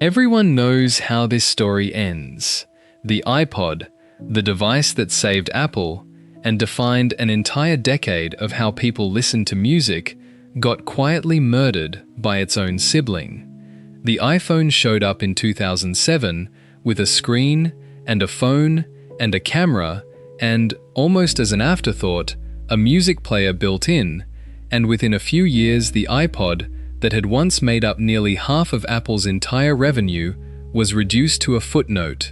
Everyone knows how this story ends. The iPod, the device that saved Apple and defined an entire decade of how people listen to music, got quietly murdered by its own sibling. The iPhone showed up in 2007 with a screen and a phone and a camera and, almost as an afterthought, a music player built in, and within a few years the iPod, that had once made up nearly half of Apple's entire revenue, was reduced to a footnote,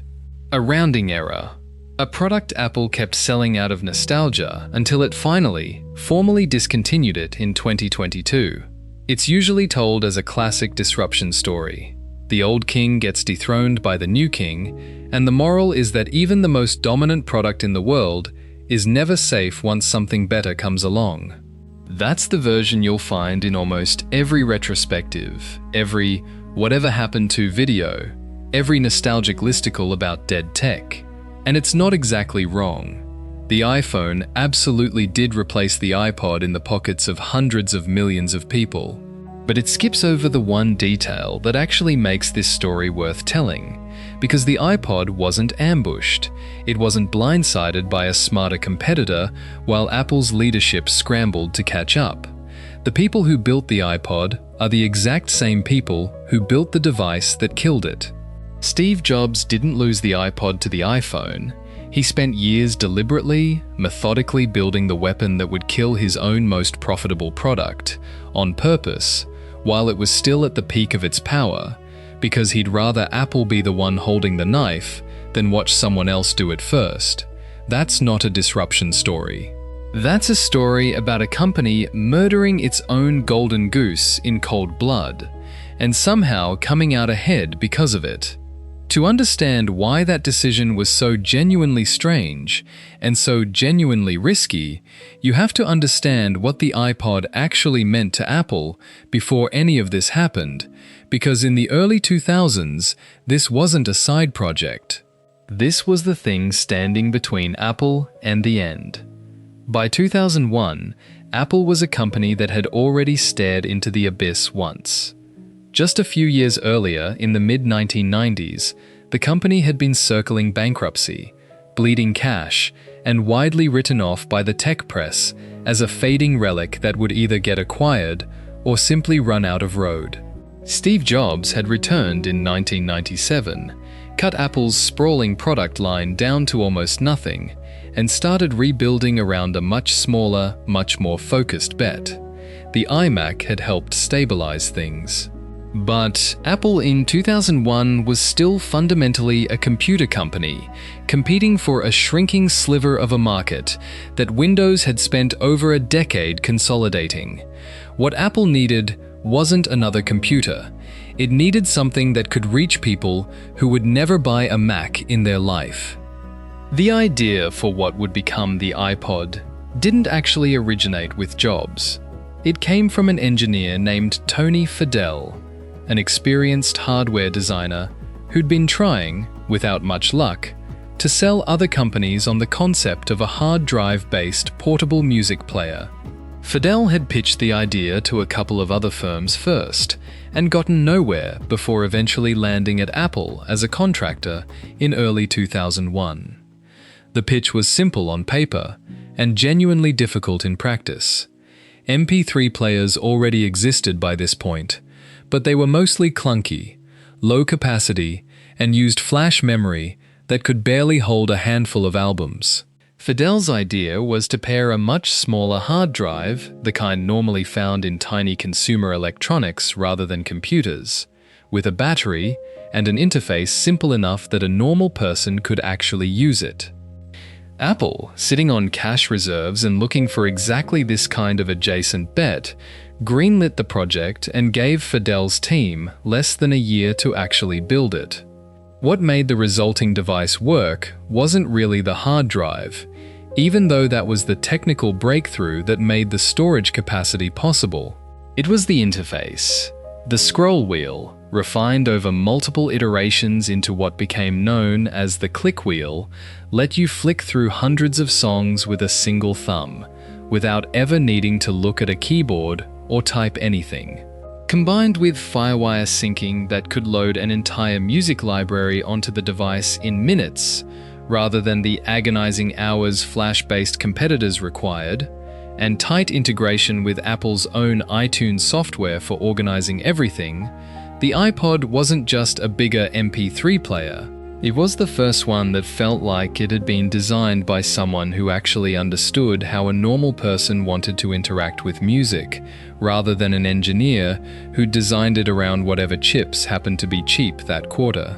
a rounding error, a product Apple kept selling out of nostalgia until it finally, formally discontinued it in 2022. It's usually told as a classic disruption story. The old king gets dethroned by the new king, and the moral is that even the most dominant product in the world is never safe once something better comes along. That's the version you'll find in almost every retrospective, every whatever happened to video, every nostalgic listicle about dead tech. And it's not exactly wrong. The iPhone absolutely did replace the iPod in the pockets of hundreds of millions of people. But it skips over the one detail that actually makes this story worth telling, because the iPod wasn't ambushed. It wasn't blindsided by a smarter competitor while Apple's leadership scrambled to catch up. The people who built the iPod are the exact same people who built the device that killed it. Steve Jobs didn't lose the iPod to the iPhone. He spent years deliberately, methodically building the weapon that would kill his own most profitable product, on purpose, while it was still at the peak of its power, because he'd rather Apple be the one holding the knife than watch someone else do it first. That's not a disruption story. That's a story about a company murdering its own golden goose in cold blood, and somehow coming out ahead because of it. To understand why that decision was so genuinely strange and so genuinely risky, you have to understand what the iPod actually meant to Apple before any of this happened, because in the early 2000s, this wasn't a side project. This was the thing standing between Apple and the end. By 2001, Apple was a company that had already stared into the abyss once. Just a few years earlier, in the mid-1990s, the company had been circling bankruptcy, bleeding cash, and widely written off by the tech press as a fading relic that would either get acquired or simply run out of road. Steve Jobs had returned in 1997, cut Apple's sprawling product line down to almost nothing, and started rebuilding around a much smaller, much more focused bet. The iMac had helped stabilize things. But Apple in 2001 was still fundamentally a computer company, competing for a shrinking sliver of a market that Windows had spent over a decade consolidating. What Apple needed wasn't another computer. It needed something that could reach people who would never buy a Mac in their life. The idea for what would become the iPod didn't actually originate with Jobs. It came from an engineer named Tony Fadell, an experienced hardware designer who'd been trying, without much luck, to sell other companies on the concept of a hard drive-based portable music player. Fadell had pitched the idea to a couple of other firms first, and gotten nowhere before eventually landing at Apple as a contractor in early 2001. The pitch was simple on paper, and genuinely difficult in practice. MP3 players already existed by this point, but they were mostly clunky, low capacity, and used flash memory that could barely hold a handful of albums. Fadell's idea was to pair a much smaller hard drive, the kind normally found in tiny consumer electronics rather than computers, with a battery and an interface simple enough that a normal person could actually use it. Apple, sitting on cash reserves and looking for exactly this kind of adjacent bet, greenlit the project and gave Fadell's team less than a year to actually build it. What made the resulting device work wasn't really the hard drive, even though that was the technical breakthrough that made the storage capacity possible. It was the interface. The scroll wheel, refined over multiple iterations into what became known as the click wheel, let you flick through hundreds of songs with a single thumb, without ever needing to look at a keyboard or type anything. Combined with FireWire syncing that could load an entire music library onto the device in minutes, rather than the agonizing hours Flash-based competitors required, and tight integration with Apple's own iTunes software for organizing everything, the iPod wasn't just a bigger MP3 player. It was the first one that felt like it had been designed by someone who actually understood how a normal person wanted to interact with music, rather than an engineer who designed it around whatever chips happened to be cheap that quarter.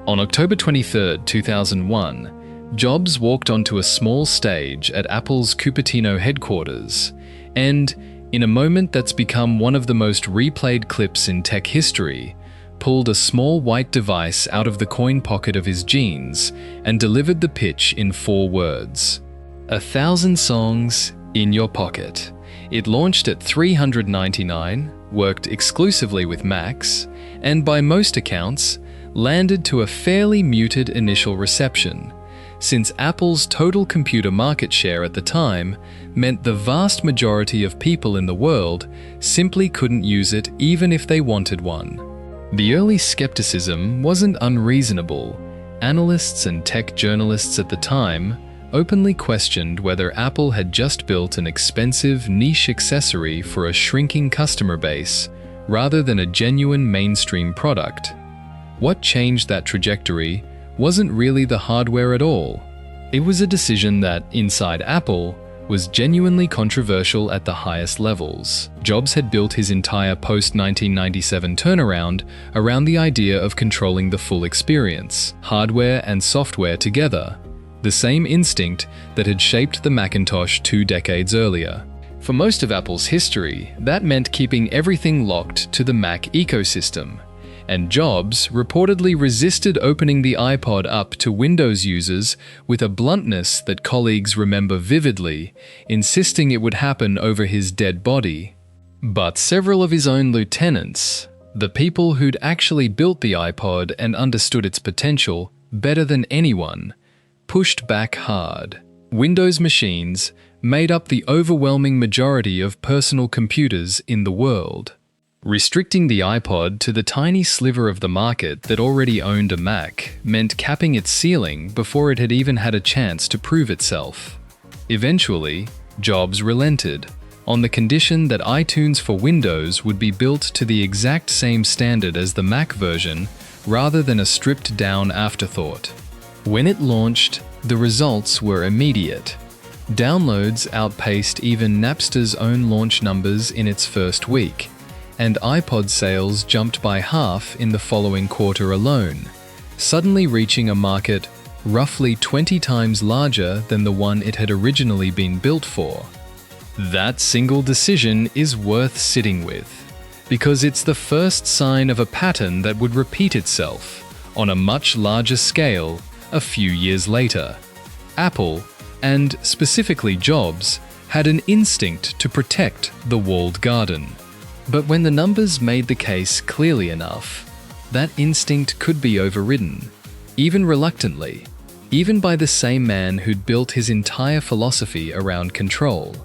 On October 23, 2001, Jobs walked onto a small stage at Apple's Cupertino headquarters, and, in a moment that's become one of the most replayed clips in tech history, pulled a small white device out of the coin pocket of his jeans and delivered the pitch in 4 words. 1,000 songs in your pocket. It launched at $399, worked exclusively with Macs, and by most accounts, landed to a fairly muted initial reception, since Apple's total computer market share at the time meant the vast majority of people in the world simply couldn't use it even if they wanted one. The early skepticism wasn't unreasonable. Analysts and tech journalists at the time openly questioned whether Apple had just built an expensive niche accessory for a shrinking customer base rather than a genuine mainstream product. What changed that trajectory wasn't really the hardware at all. It was a decision that, inside Apple, was genuinely controversial at the highest levels. Jobs had built his entire post-1997 turnaround around the idea of controlling the full experience, hardware and software together, the same instinct that had shaped the Macintosh 2 decades earlier. For most of Apple's history, that meant keeping everything locked to the Mac ecosystem, and Jobs reportedly resisted opening the iPod up to Windows users with a bluntness that colleagues remember vividly, insisting it would happen over his dead body. But several of his own lieutenants, the people who'd actually built the iPod and understood its potential better than anyone, pushed back hard. Windows machines made up the overwhelming majority of personal computers in the world. Restricting the iPod to the tiny sliver of the market that already owned a Mac meant capping its ceiling before it had even had a chance to prove itself. Eventually, Jobs relented, on the condition that iTunes for Windows would be built to the exact same standard as the Mac version, rather than a stripped-down afterthought. When it launched, the results were immediate. Downloads outpaced even Napster's own launch numbers in its first week, and iPod sales jumped by half in the following quarter alone, suddenly reaching a market roughly 20 times larger than the one it had originally been built for. That single decision is worth sitting with, because it's the first sign of a pattern that would repeat itself on a much larger scale a few years later. Apple, and specifically Jobs, had an instinct to protect the walled garden. But when the numbers made the case clearly enough, that instinct could be overridden, even reluctantly, even by the same man who'd built his entire philosophy around control.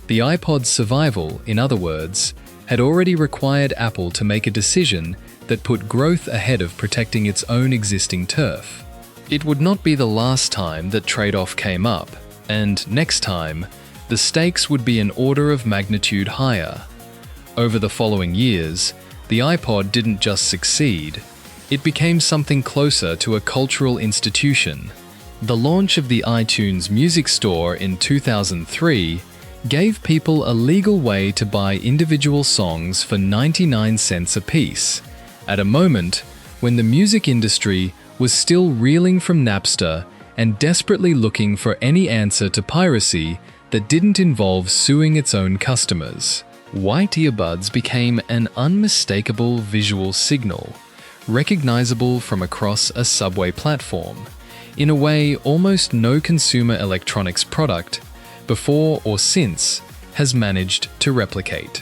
The iPod's survival, in other words, had already required Apple to make a decision that put growth ahead of protecting its own existing turf. It would not be the last time that trade-off came up, and next time, the stakes would be an order of magnitude higher. Over the following years, the iPod didn't just succeed, it became something closer to a cultural institution. The launch of the iTunes Music Store in 2003 gave people a legal way to buy individual songs for 99 cents apiece, at a moment when the music industry was still reeling from Napster and desperately looking for any answer to piracy that didn't involve suing its own customers. White earbuds became an unmistakable visual signal, recognizable from across a subway platform, in a way almost no consumer electronics product, before or since, has managed to replicate.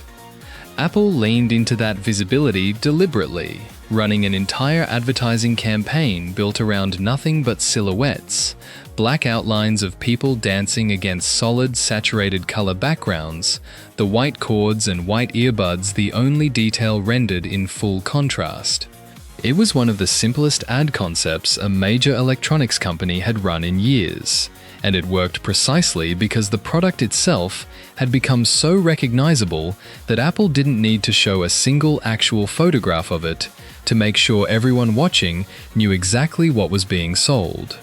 Apple leaned into that visibility deliberately, running an entire advertising campaign built around nothing but silhouettes, black outlines of people dancing against solid, saturated color backgrounds, the white cords and white earbuds the only detail rendered in full contrast. It was one of the simplest ad concepts a major electronics company had run in years, and it worked precisely because the product itself had become so recognizable that Apple didn't need to show a single actual photograph of it to make sure everyone watching knew exactly what was being sold.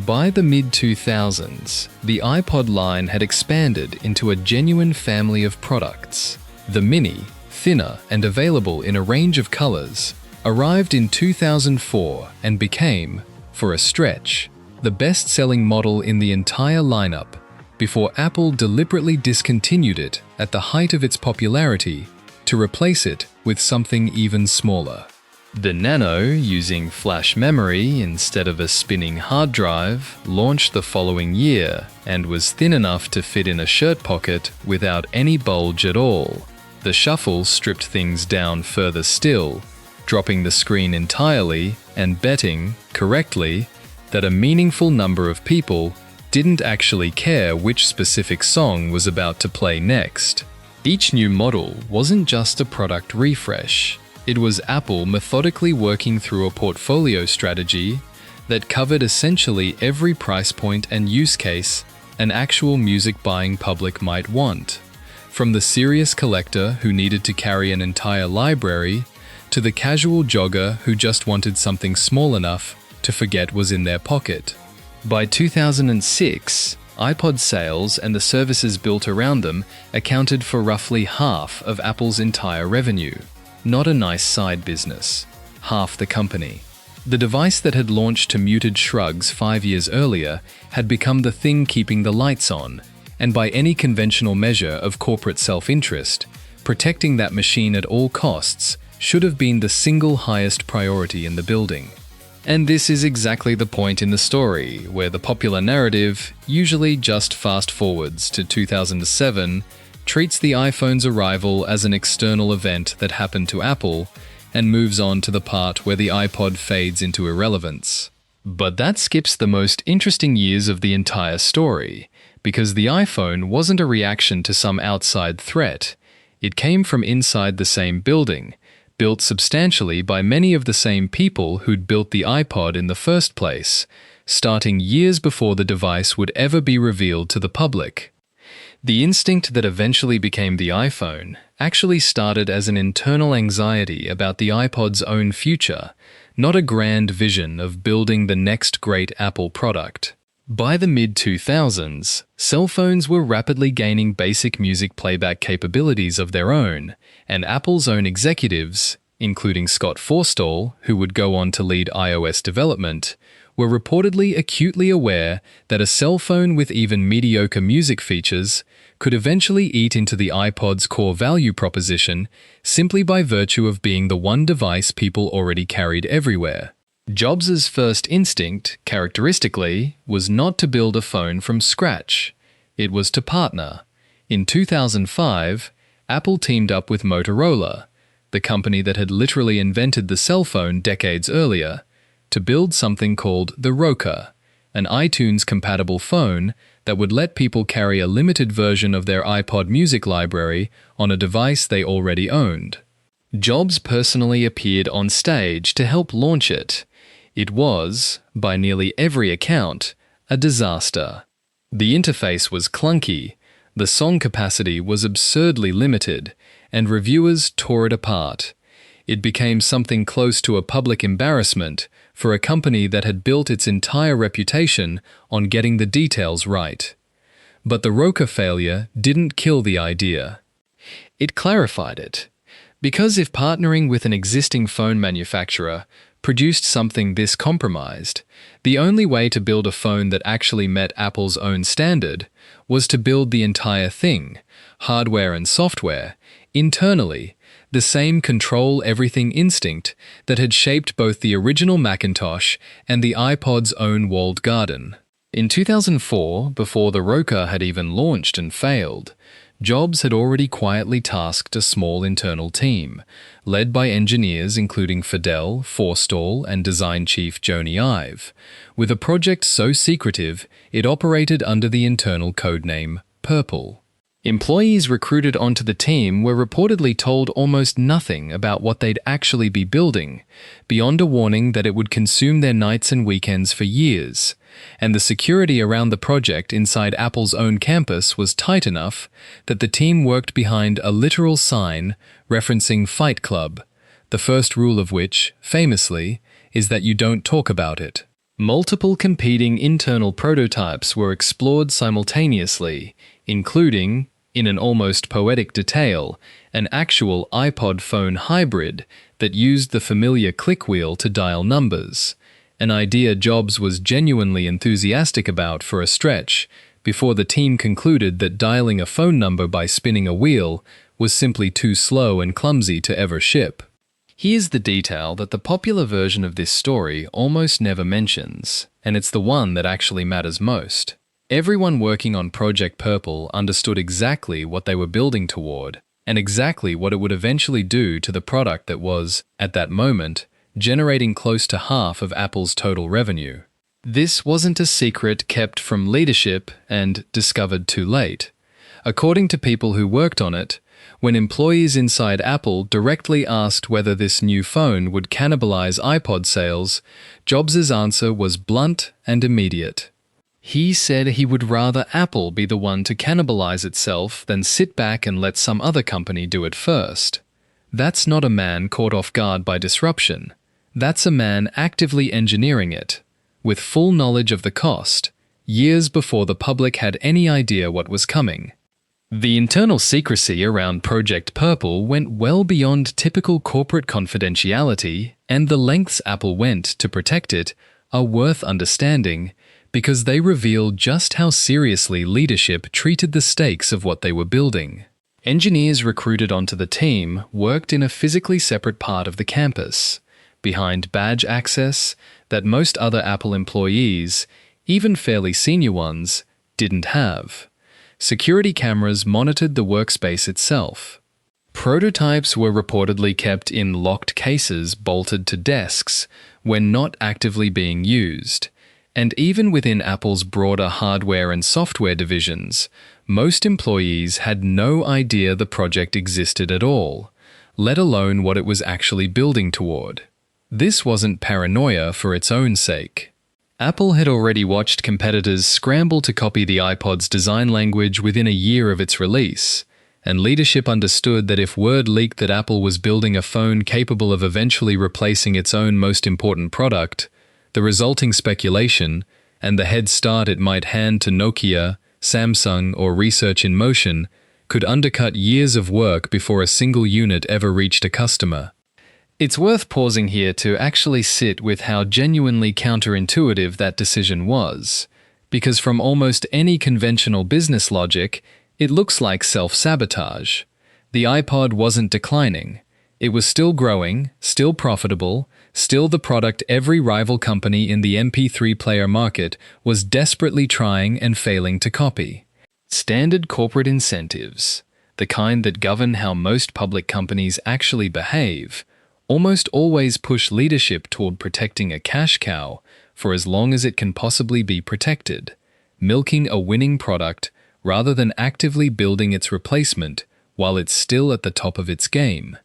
By the mid-2000s, the iPod line had expanded into a genuine family of products. The Mini, thinner and available in a range of colors, arrived in 2004 and became, for a stretch, the best-selling model in the entire lineup before Apple deliberately discontinued it at the height of its popularity to replace it with something even smaller. The Nano, using flash memory instead of a spinning hard drive, launched the following year and was thin enough to fit in a shirt pocket without any bulge at all. The Shuffle stripped things down further still, dropping the screen entirely and betting, correctly, that a meaningful number of people didn't actually care which specific song was about to play next. Each new model wasn't just a product refresh. It was Apple methodically working through a portfolio strategy that covered essentially every price point and use case an actual music buying public might want, from the serious collector who needed to carry an entire library to the casual jogger who just wanted something small enough to forget was in their pocket. By 2006, iPod sales and the services built around them accounted for roughly half of Apple's entire revenue. Not a nice side business. Half the company. The device that had launched to muted shrugs 5 years earlier had become the thing keeping the lights on, and by any conventional measure of corporate self-interest, protecting that machine at all costs should have been the single highest priority in the building. And this is exactly the point in the story where the popular narrative, usually just fast forwards to 2007, treats the iPhone's arrival as an external event that happened to Apple and moves on to the part where the iPod fades into irrelevance. But that skips the most interesting years of the entire story, because the iPhone wasn't a reaction to some outside threat. It came from inside the same building, built substantially by many of the same people who'd built the iPod in the first place, starting years before the device would ever be revealed to the public. The instinct that eventually became the iPhone actually started as an internal anxiety about the iPod's own future, not a grand vision of building the next great Apple product. By the mid-2000s, cell phones were rapidly gaining basic music playback capabilities of their own, and Apple's own executives, including Scott Forstall, who would go on to lead iOS development, were reportedly acutely aware that a cell phone with even mediocre music features could eventually eat into the iPod's core value proposition simply by virtue of being the one device people already carried everywhere. Jobs' first instinct, characteristically, was not to build a phone from scratch. It was to partner. In 2005, Apple teamed up with Motorola, the company that had literally invented the cell phone decades earlier, to build something called the Roka, an iTunes-compatible phone that would let people carry a limited version of their iPod music library on a device they already owned. Jobs personally appeared on stage to help launch it. It was, by nearly every account, a disaster. The interface was clunky, the song capacity was absurdly limited, and reviewers tore it apart. It became something close to a public embarrassment for a company that had built its entire reputation on getting the details right. But the Roka failure didn't kill the idea. It clarified it. Because if partnering with an existing phone manufacturer produced something this compromised, the only way to build a phone that actually met Apple's own standard was to build the entire thing, hardware and software, internally, the same control-everything instinct that had shaped both the original Macintosh and the iPod's own walled garden. In 2004, before the Roka had even launched and failed, Jobs had already quietly tasked a small internal team, led by engineers including Fidel, Forstall, and design chief Joni Ive, with a project so secretive it operated under the internal codename Purple. Employees recruited onto the team were reportedly told almost nothing about what they'd actually be building, beyond a warning that it would consume their nights and weekends for years, and the security around the project inside Apple's own campus was tight enough that the team worked behind a literal sign referencing Fight Club, the first rule of which, famously, is that you don't talk about it. Multiple competing internal prototypes were explored simultaneously, including, in an almost poetic detail, an actual iPod phone hybrid that used the familiar click wheel to dial numbers, an idea Jobs was genuinely enthusiastic about for a stretch, before the team concluded that dialing a phone number by spinning a wheel was simply too slow and clumsy to ever ship. Here's the detail that the popular version of this story almost never mentions, and it's the one that actually matters most. Everyone working on Project Purple understood exactly what they were building toward, and exactly what it would eventually do to the product that was, at that moment, generating close to half of Apple's total revenue. This wasn't a secret kept from leadership and discovered too late. According to people who worked on it, when employees inside Apple directly asked whether this new phone would cannibalize iPod sales, Jobs' answer was blunt and immediate. He said he would rather Apple be the one to cannibalize itself than sit back and let some other company do it first. That's not a man caught off guard by disruption. That's a man actively engineering it, with full knowledge of the cost, years before the public had any idea what was coming. The internal secrecy around Project Purple went well beyond typical corporate confidentiality, and the lengths Apple went to protect it are worth understanding because they reveal just how seriously leadership treated the stakes of what they were building. Engineers recruited onto the team worked in a physically separate part of the campus, behind badge access that most other Apple employees, even fairly senior ones, didn't have. Security cameras monitored the workspace itself. Prototypes were reportedly kept in locked cases bolted to desks when not actively being used. And even within Apple's broader hardware and software divisions, most employees had no idea the project existed at all, let alone what it was actually building toward. This wasn't paranoia for its own sake. Apple had already watched competitors scramble to copy the iPod's design language within a year of its release, and leadership understood that if word leaked that Apple was building a phone capable of eventually replacing its own most important product, the resulting speculation, and the head start it might hand to Nokia, Samsung, or Research in Motion, could undercut years of work before a single unit ever reached a customer. It's worth pausing here to actually sit with how genuinely counterintuitive that decision was, because from almost any conventional business logic, it looks like self-sabotage. The iPod wasn't declining. It was still growing, still profitable, still the product every rival company in the MP3 player market was desperately trying and failing to copy. Standard corporate incentives, the kind that govern how most public companies actually behave, almost always push leadership toward protecting a cash cow for as long as it can possibly be protected, milking a winning product rather than actively building its replacement while it's still at the top of its game.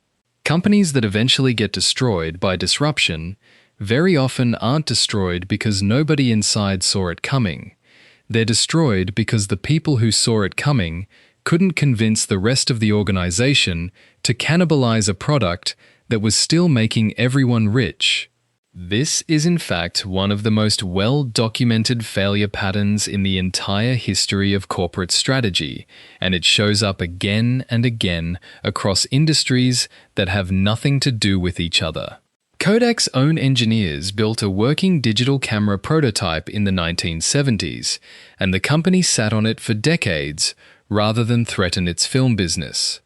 Companies that eventually get destroyed by disruption very often aren't destroyed because nobody inside saw it coming. They're destroyed because the people who saw it coming couldn't convince the rest of the organization to cannibalize a product that was still making everyone rich. This is in fact one of the most well-documented failure patterns in the entire history of corporate strategy, and it shows up again and again across industries that have nothing to do with each other. Kodak's own engineers built a working digital camera prototype in the 1970s, and the company sat on it for decades rather than threaten its film business.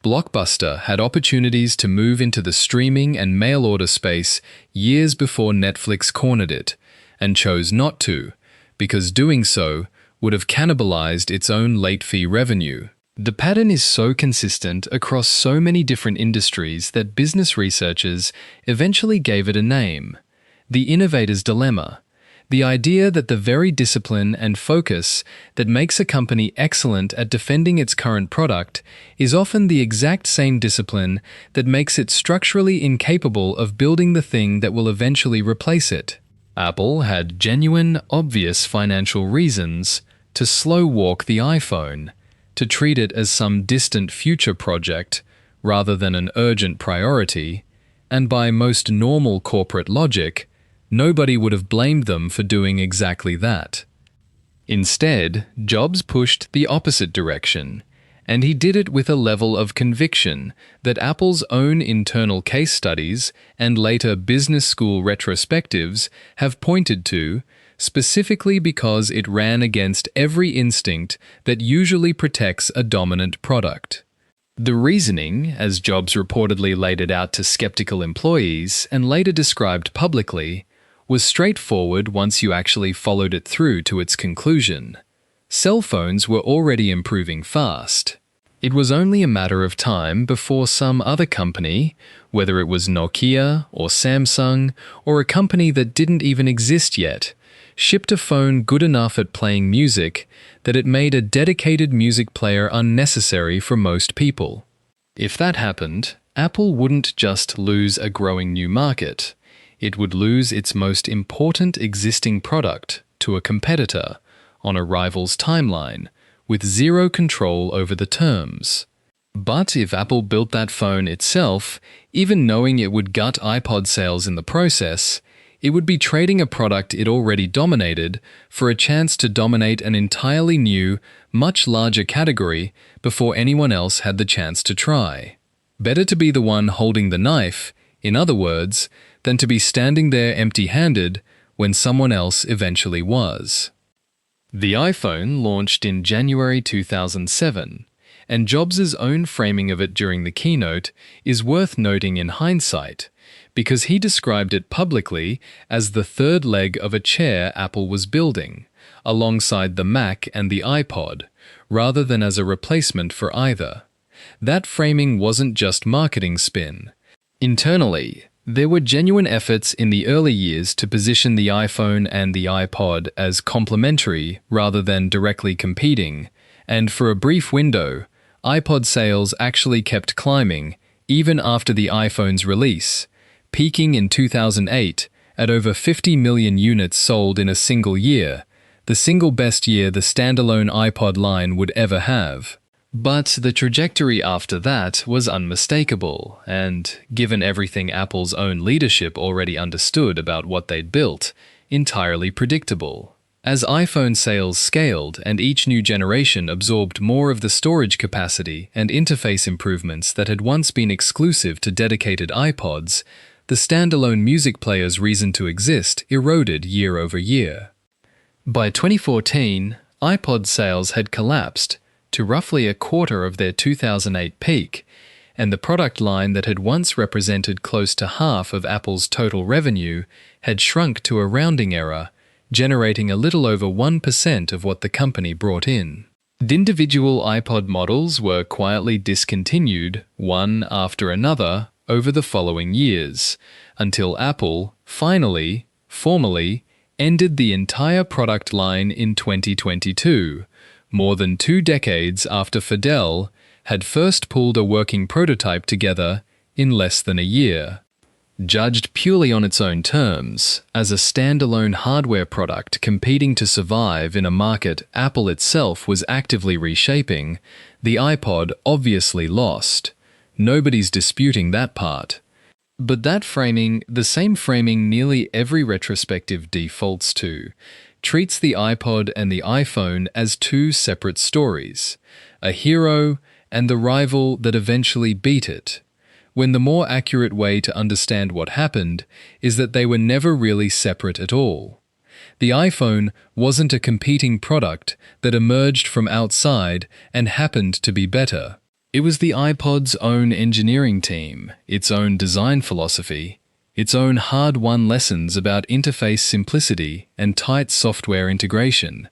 Blockbuster had opportunities to move into the streaming and mail-order space years before Netflix cornered it, and chose not to, because doing so would have cannibalized its own late-fee revenue. The pattern is so consistent across so many different industries that business researchers eventually gave it a name: the innovator's dilemma. The idea that the very discipline and focus that makes a company excellent at defending its current product is often the exact same discipline that makes it structurally incapable of building the thing that will eventually replace it. Apple had genuine, obvious financial reasons to slow walk the iPhone, to treat it as some distant future project rather than an urgent priority, and by most normal corporate logic, nobody would have blamed them for doing exactly that. Instead, Jobs pushed the opposite direction, and he did it with a level of conviction that Apple's own internal case studies and later business school retrospectives have pointed to, specifically because it ran against every instinct that usually protects a dominant product. The reasoning, as Jobs reportedly laid it out to skeptical employees and later described publicly, was straightforward once you actually followed it through to its conclusion. Cell phones were already improving fast. It was only a matter of time before some other company, whether it was Nokia or Samsung or a company that didn't even exist yet, shipped a phone good enough at playing music that it made a dedicated music player unnecessary for most people. If that happened, Apple wouldn't just lose a growing new market. It would lose its most important existing product to a competitor on a rival's timeline, with zero control over the terms. But if Apple built that phone itself, even knowing it would gut iPod sales in the process, it would be trading a product it already dominated for a chance to dominate an entirely new, much larger category before anyone else had the chance to try. Better to be the one holding the knife, in other words, than to be standing there empty-handed when someone else eventually was. The iPhone launched in January 2007, and Jobs' own framing of it during the keynote is worth noting in hindsight, because he described it publicly as the third leg of a chair Apple was building, alongside the Mac and the iPod, rather than as a replacement for either. That framing wasn't just marketing spin. Internally, there were genuine efforts in the early years to position the iPhone and the iPod as complementary rather than directly competing, and for a brief window, iPod sales actually kept climbing even after the iPhone's release, peaking in 2008 at over 50 million units sold in a single year, the single best year the standalone iPod line would ever have. But the trajectory after that was unmistakable, and, given everything Apple's own leadership already understood about what they'd built, entirely predictable. As iPhone sales scaled and each new generation absorbed more of the storage capacity and interface improvements that had once been exclusive to dedicated iPods, the standalone music player's reason to exist eroded year over year. By 2014, iPod sales had collapsed to roughly a quarter of their 2008 peak, and the product line that had once represented close to half of Apple's total revenue had shrunk to a rounding error, generating a little over 1% of what the company brought in. Individual iPod models were quietly discontinued, one after another, over the following years, until Apple, finally, formally, ended the entire product line in 2022, more than 2 decades after Fidel had first pulled a working prototype together in less than a year. Judged purely on its own terms, as a standalone hardware product competing to survive in a market Apple itself was actively reshaping, the iPod obviously lost. Nobody's disputing that part. But that framing, the same framing nearly every retrospective defaults to, treats the iPod and the iPhone as 2 separate stories, a hero and the rival that eventually beat it, when the more accurate way to understand what happened is that they were never really separate at all. The iPhone wasn't a competing product that emerged from outside and happened to be better. It was the iPod's own engineering team, its own design philosophy, its own hard-won lessons about interface simplicity and tight software integration,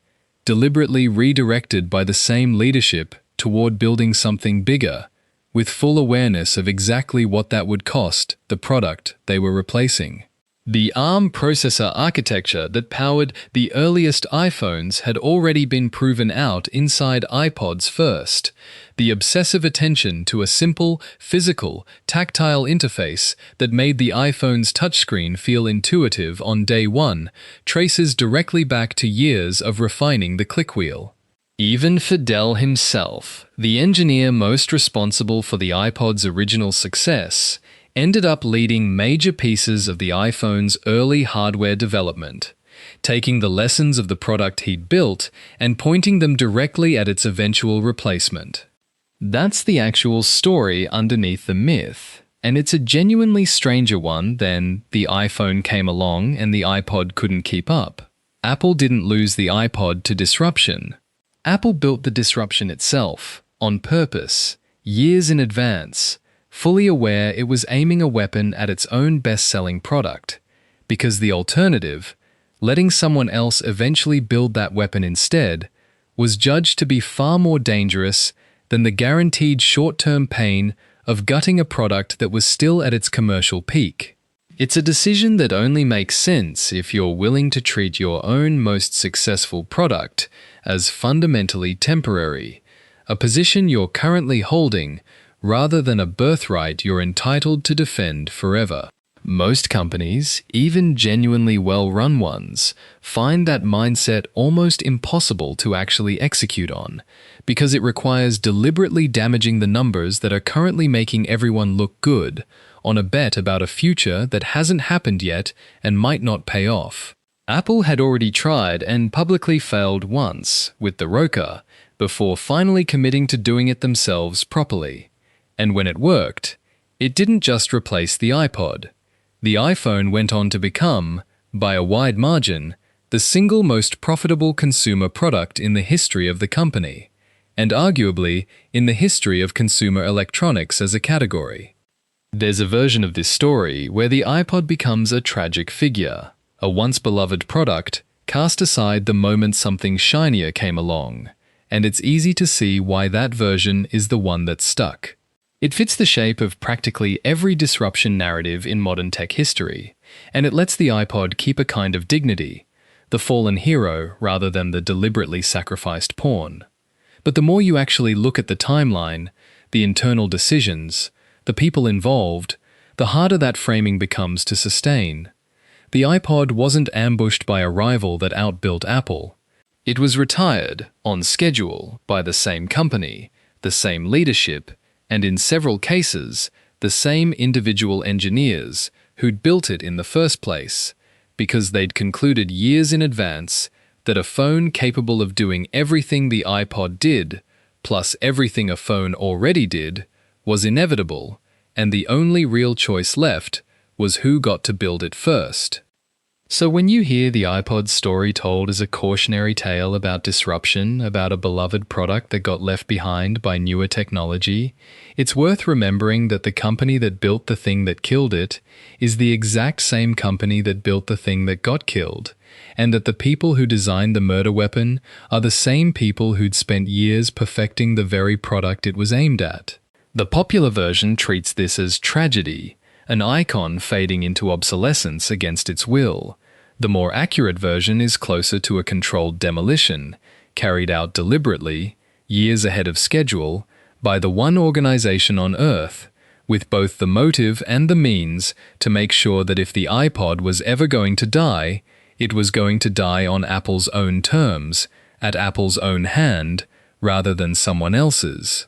deliberately redirected by the same leadership toward building something bigger, with full awareness of exactly what that would cost the product they were replacing. The ARM processor architecture that powered the earliest iPhones had already been proven out inside iPod's first. The obsessive attention to a simple, physical, tactile interface that made the iPhone's touchscreen feel intuitive on day one traces directly back to years of refining the click wheel. Even Fidel himself, the engineer most responsible for the iPod's original success, ended up leading major pieces of the iPhone's early hardware development, taking the lessons of the product he'd built and pointing them directly at its eventual replacement. That's the actual story underneath the myth, and it's a genuinely stranger one than the iPhone came along and the iPod couldn't keep up. Apple didn't lose the iPod to disruption. Apple built the disruption itself, on purpose, years in advance, fully aware it was aiming a weapon at its own best-selling product, because the alternative, letting someone else eventually build that weapon instead, was judged to be far more dangerous than the guaranteed short-term pain of gutting a product that was still at its commercial peak. It's a decision that only makes sense if you're willing to treat your own most successful product as fundamentally temporary, a position you're currently holding rather than a birthright you're entitled to defend forever. Most companies, even genuinely well-run ones, find that mindset almost impossible to actually execute on, because it requires deliberately damaging the numbers that are currently making everyone look good, on a bet about a future that hasn't happened yet and might not pay off. Apple had already tried and publicly failed once, with the Roka, before finally committing to doing it themselves properly. And when it worked, it didn't just replace the iPod. The iPhone went on to become, by a wide margin, the single most profitable consumer product in the history of the company, and arguably in the history of consumer electronics as a category. There's a version of this story where the iPod becomes a tragic figure, a once-beloved product cast aside the moment something shinier came along, and it's easy to see why that version is the one that stuck. It fits the shape of practically every disruption narrative in modern tech history, and it lets the iPod keep a kind of dignity, the fallen hero rather than the deliberately sacrificed pawn. But the more you actually look at the timeline, the internal decisions, the people involved, the harder that framing becomes to sustain. The iPod wasn't ambushed by a rival that outbuilt Apple. It was retired, on schedule, by the same company, the same leadership, and in several cases, the same individual engineers who'd built it in the first place, because they'd concluded years in advance that a phone capable of doing everything the iPod did, plus everything a phone already did, was inevitable, and the only real choice left was who got to build it first. So when you hear the iPod story told as a cautionary tale about disruption, about a beloved product that got left behind by newer technology, it's worth remembering that the company that built the thing that killed it is the exact same company that built the thing that got killed, and that the people who designed the murder weapon are the same people who'd spent years perfecting the very product it was aimed at. The popular version treats this as tragedy, an icon fading into obsolescence against its will. The more accurate version is closer to a controlled demolition, carried out deliberately, years ahead of schedule, by the one organization on Earth, with both the motive and the means to make sure that if the iPod was ever going to die, it was going to die on Apple's own terms, at Apple's own hand, rather than someone else's.